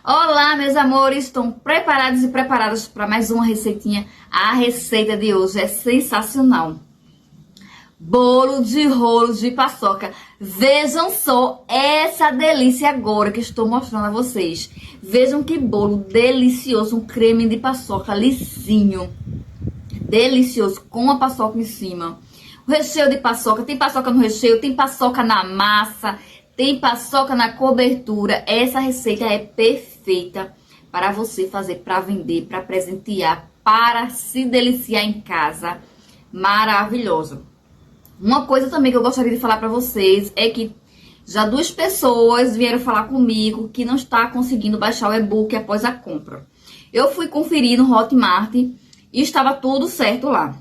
Olá, meus amores, estão preparados e preparadas para mais uma receitinha? A receita de hoje é sensacional. Bolo de rolo de paçoca. Vejam só essa delícia agora que estou mostrando a vocês. Vejam que bolo delicioso, um creme de paçoca lisinho. Delicioso, com a paçoca em cima. O recheio de paçoca, tem paçoca no recheio, tem paçoca na massa, tem paçoca na cobertura. Essa receita é perfeita para você fazer, para vender, para presentear, para se deliciar em casa. Maravilhoso. Uma coisa também que eu gostaria de falar para vocês é que já 2 pessoas vieram falar comigo que não está conseguindo baixar o e-book após a compra. Eu fui conferir no Hotmart e estava tudo certo lá.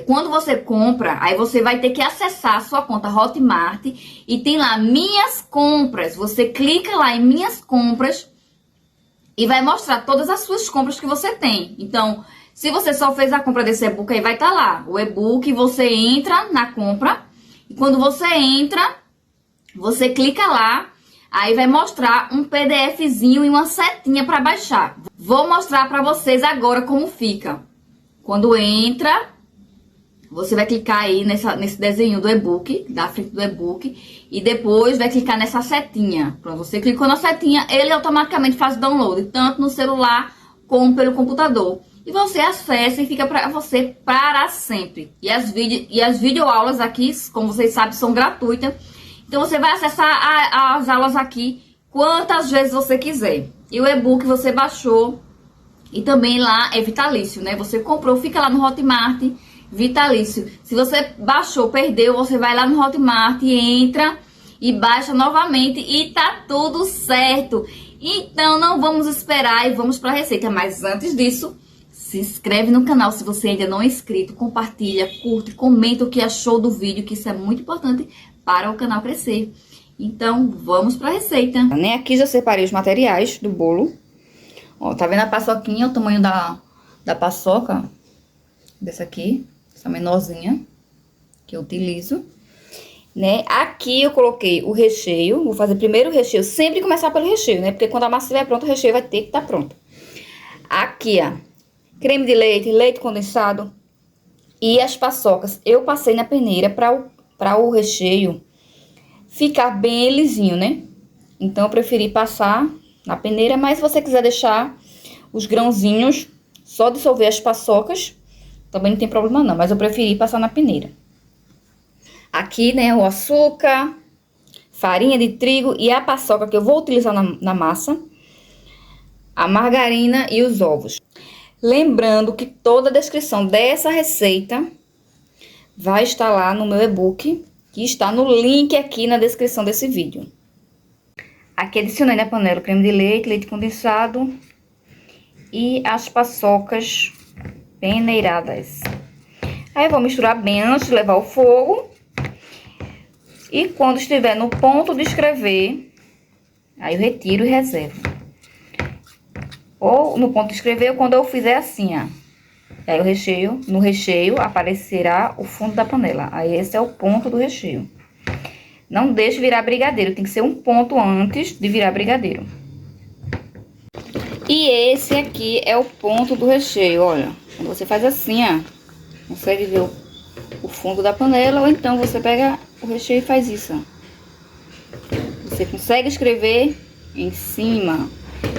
Quando você compra, aí você vai ter que acessar a sua conta Hotmart e tem lá Minhas Compras. Você clica lá em Minhas Compras e vai mostrar todas as suas compras que você tem. Então, se você só fez a compra desse e-book, aí vai estar lá. O e-book, você entra na compra e quando você entra, você clica lá, aí vai mostrar um PDFzinho e uma setinha para baixar. Vou mostrar para vocês agora como fica. Quando entra, você vai clicar aí nesse desenho do e-book, da frente do e-book, e depois vai clicar nessa setinha. Pronto, você clicou na setinha, ele automaticamente faz o download, tanto no celular como pelo computador. E você acessa e fica para você para sempre. E as videoaulas aqui, como vocês sabem, são gratuitas. Então você vai acessar as aulas aqui quantas vezes você quiser. E o e-book você baixou e também lá é vitalício, né? Você comprou, fica lá no Hotmart, vitalício. Se você baixou, perdeu, você vai lá no Hotmart, entra e baixa novamente e tá tudo certo. Então não vamos esperar e vamos para a receita. Mas antes disso, se inscreve no canal se você ainda não é inscrito, compartilha, curte, comenta o que achou do vídeo, que isso é muito importante para o canal crescer. Então vamos para a receita. Aqui já separei os materiais do bolo. Ó, tá vendo a paçoquinha, o tamanho da paçoca? Dessa aqui, essa menorzinha, que eu utilizo, né? Aqui eu coloquei o recheio, vou fazer primeiro o recheio, sempre começar pelo recheio, né? Porque quando a massa estiver pronta, o recheio vai ter que estar pronto. Aqui, ó, creme de leite, leite condensado e as paçocas. Eu passei na peneira para o recheio ficar bem lisinho, né? Então eu preferi passar na peneira, mas se você quiser deixar os grãozinhos, só dissolver as paçocas, também não tem problema não, mas eu preferi passar na peneira. Aqui, né, o açúcar, farinha de trigo e a paçoca que eu vou utilizar na massa, a margarina e os ovos. Lembrando que toda a descrição dessa receita vai estar lá no meu e-book, que está no link aqui na descrição desse vídeo. Aqui adicionei na panela o creme de leite, leite condensado e as paçocas peneiradas. Aí eu vou misturar bem antes de levar ao fogo. E quando estiver no ponto de escrever, aí eu retiro e reservo. Ou no ponto de escrever, quando eu fizer assim, ó. Aí o recheio, no recheio aparecerá o fundo da panela. Aí esse é o ponto do recheio. Não deixe virar brigadeiro, tem que ser um ponto antes de virar brigadeiro. E esse aqui é o ponto do recheio, olha. Quando você faz assim, ó, consegue ver o fundo da panela, ou então você pega o recheio e faz isso, ó. Você consegue escrever em cima.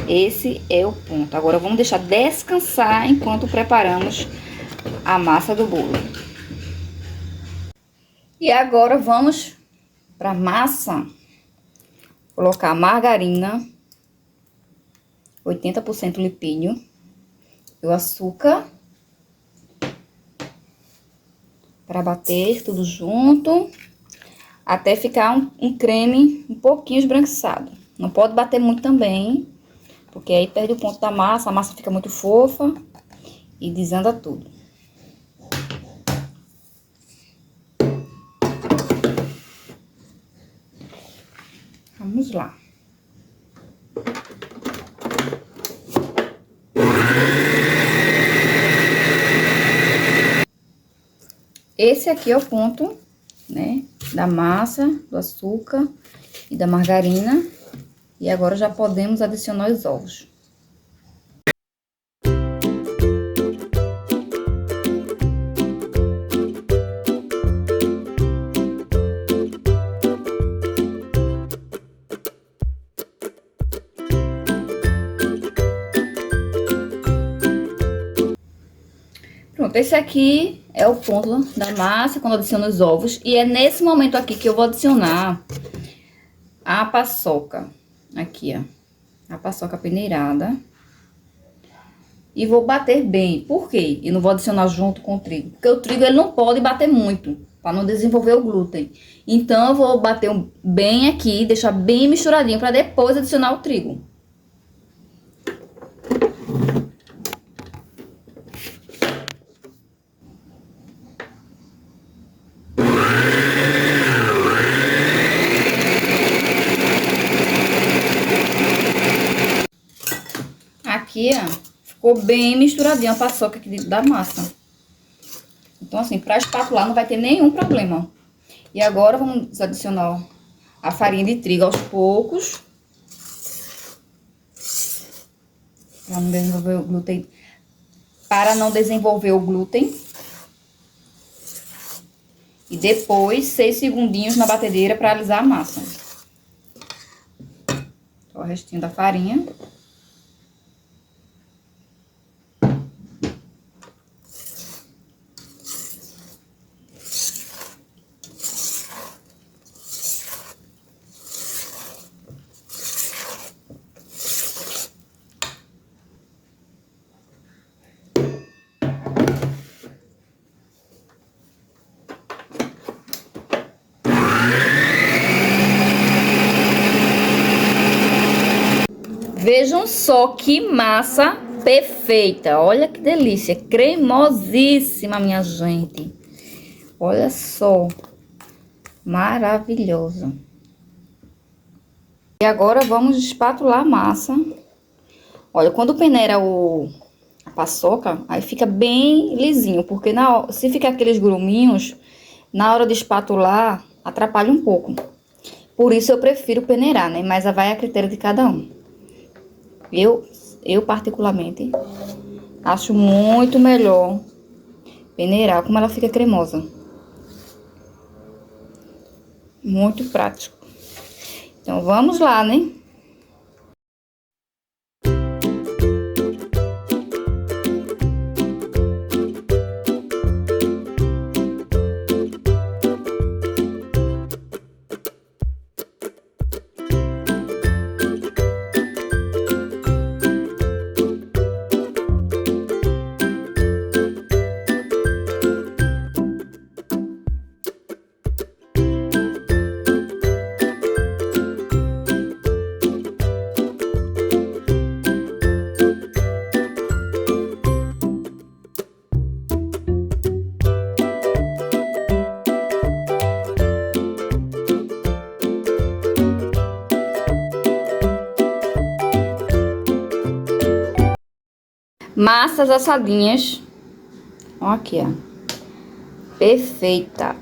Esse é o ponto. Agora vamos deixar descansar enquanto preparamos a massa do bolo. E agora vamos para a massa colocar a margarina, 80% lipídio, o açúcar, para bater tudo junto, até ficar um creme um pouquinho esbranquiçado. Não pode bater muito também, porque aí perde o ponto da massa, a massa fica muito fofa e desanda tudo. Vamos lá. Esse aqui é o ponto, né, da massa, do açúcar e da margarina. E agora já podemos adicionar os ovos. Pronto, esse aqui é o ponto da massa quando adiciono os ovos. E é nesse momento aqui que eu vou adicionar a paçoca. Aqui, ó. A paçoca peneirada. E vou bater bem. Por quê? E não vou adicionar junto com o trigo. Porque o trigo ele não pode bater muito, para não desenvolver o glúten. Então, eu vou bater bem aqui, deixar bem misturadinho, para depois adicionar o trigo. Aqui, ó, ficou bem misturadinho a paçoca aqui dentro da massa. Então, assim, pra espatular não vai ter nenhum problema. E agora, vamos adicionar, ó, a farinha de trigo aos poucos. Pra não desenvolver o glúten. Para não desenvolver o glúten. E depois, 6 segundinhos na batedeira para alisar a massa. Ó, o restinho da farinha. Vejam só que massa perfeita. Olha que delícia. Cremosíssima, minha gente. Olha só. Maravilhosa. E agora vamos espatular a massa. Olha, quando peneira a paçoca, aí fica bem lisinho. Porque se ficar aqueles gruminhos, na hora de espatular, atrapalha um pouco. Por isso eu prefiro peneirar, né? Mas vai a critério de cada um. Eu particularmente, acho muito melhor peneirar, como ela fica cremosa. Muito prático. Então, vamos lá, né? Massas assadinhas. Ó, aqui, ó. Perfeita.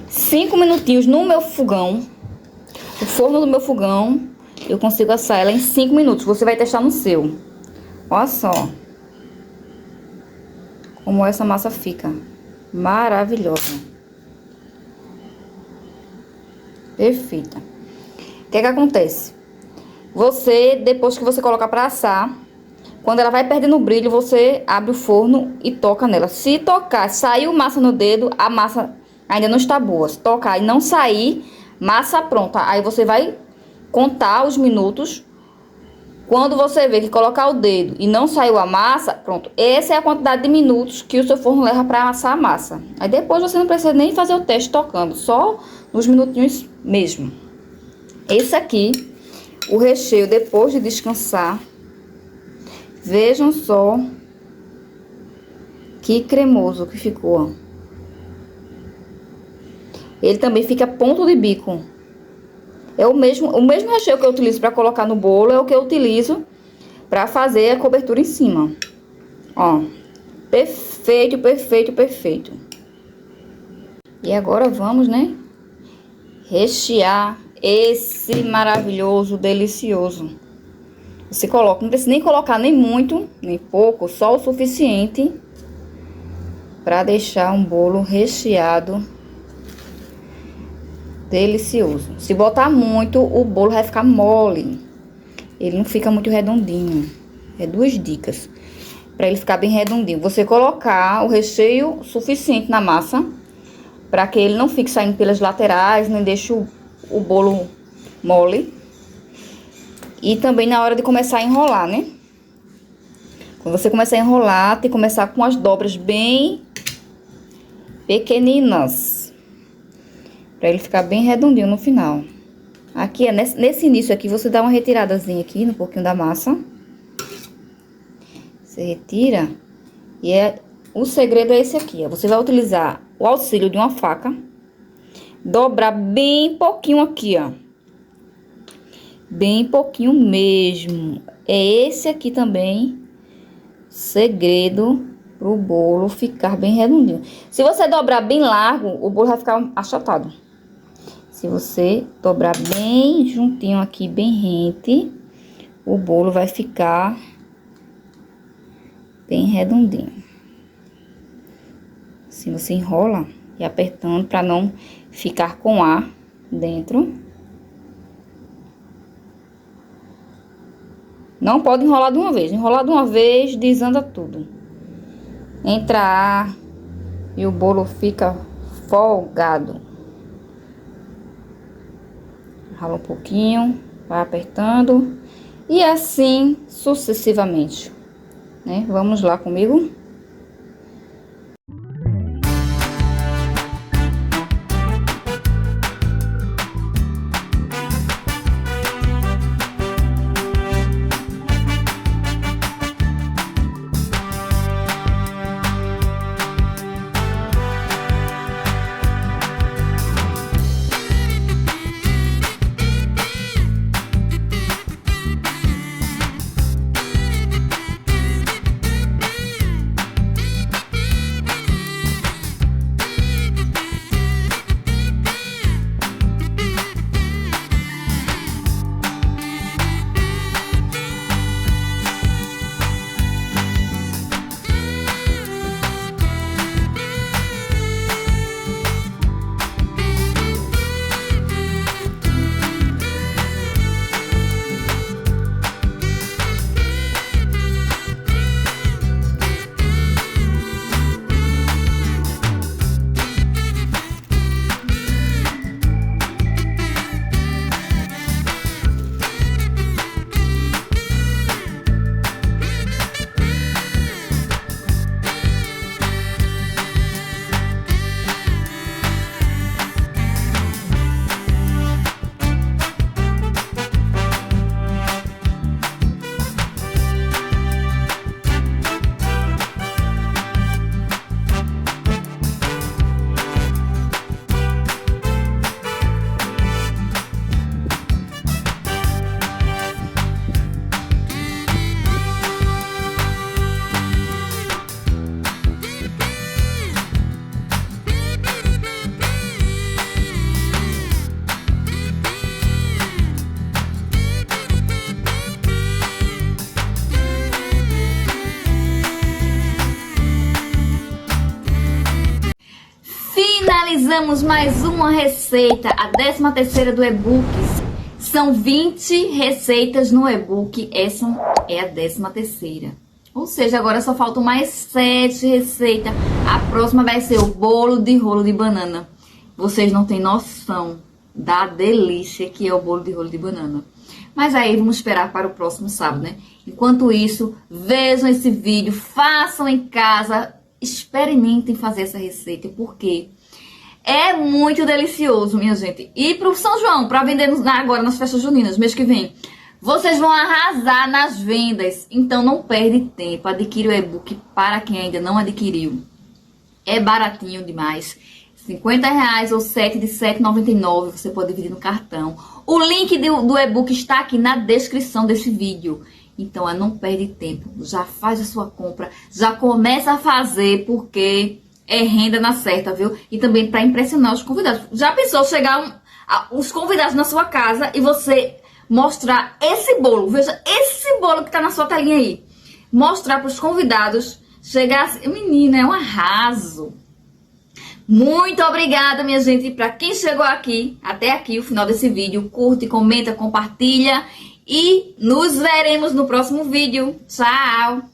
5 minutinhos no meu fogão. O forno do meu fogão, eu consigo assar ela em 5 minutos. Você vai testar no seu. Olha só. Como essa massa fica. Maravilhosa. Perfeita. O que é que acontece? Você, depois que você colocar pra assar, quando ela vai perdendo o brilho, você abre o forno e toca nela. Se tocar, saiu massa no dedo, a massa ainda não está boa. Se tocar e não sair, massa pronta. Aí você vai contar os minutos. Quando você vê que colocar o dedo e não saiu a massa, pronto. Essa é a quantidade de minutos que o seu forno leva pra assar a massa. Aí depois você não precisa nem fazer o teste tocando, só nos minutinhos mesmo. Esse aqui, o recheio depois de descansar. Vejam só que cremoso que ficou. Ele também fica ponto de bico. É o mesmo recheio que eu utilizo para colocar no bolo, é o que eu utilizo para fazer a cobertura em cima. Ó, perfeito, perfeito, perfeito. E agora vamos, né, rechear esse maravilhoso, delicioso. Você coloca, não precisa nem colocar nem muito, nem pouco, só o suficiente para deixar um bolo recheado delicioso. Se botar muito, o bolo vai ficar mole. Ele não fica muito redondinho. É 2 dicas para ele ficar bem redondinho. Você colocar o recheio suficiente na massa para que ele não fique saindo pelas laterais, nem deixe o bolo mole. E também na hora de começar a enrolar, né? Quando você começar a enrolar, tem que começar com as dobras bem pequeninas, para ele ficar bem redondinho no final. Aqui, nesse início aqui, você dá uma retiradazinha aqui no pouquinho da massa. Você retira. E o segredo é esse aqui, ó. Você vai utilizar o auxílio de uma faca. Dobrar bem pouquinho aqui, ó. Bem pouquinho mesmo. É esse aqui também segredo pro bolo ficar bem redondinho. Se você dobrar bem largo, o bolo vai ficar achatado. Se você dobrar bem juntinho aqui, bem rente, o bolo vai ficar bem redondinho. Assim você enrola e apertando para não ficar com ar dentro. Não pode enrolar de uma vez. Enrolar de uma vez, desanda tudo. Entra ar e o bolo fica folgado. Rala um pouquinho, vai apertando. E assim sucessivamente, né? Vamos lá comigo? Finalizamos mais uma receita, a 13ª do e-book. São 20 receitas no e-book, essa é a 13ª. Ou seja, agora só faltam mais 7 receitas. A próxima vai ser o bolo de rolo de banana. Vocês não têm noção da delícia que é o bolo de rolo de banana. Mas aí vamos esperar para o próximo sábado, né? Enquanto isso, vejam esse vídeo, façam em casa, experimentem fazer essa receita, porque é muito delicioso, minha gente. E pro São João, para vender agora nas festas juninas, mês que vem, vocês vão arrasar nas vendas. Então não perde tempo, adquire o e-book para quem ainda não adquiriu. É baratinho demais. R$50 ou 7 de R$7,99, você pode dividir no cartão. O link do e-book está aqui na descrição desse vídeo. Então, não perde tempo, já faz a sua compra, já começa a fazer, porque é renda na certa, viu? E também para impressionar os convidados. Já pensou chegar os convidados na sua casa e você mostrar esse bolo. Veja esse bolo que tá na sua telinha aí. Mostrar para os convidados, chegar assim, menina, é um arraso. Muito obrigada, minha gente, para quem chegou aqui, até aqui, o final desse vídeo. Curte, comenta, compartilha e nos veremos no próximo vídeo. Tchau!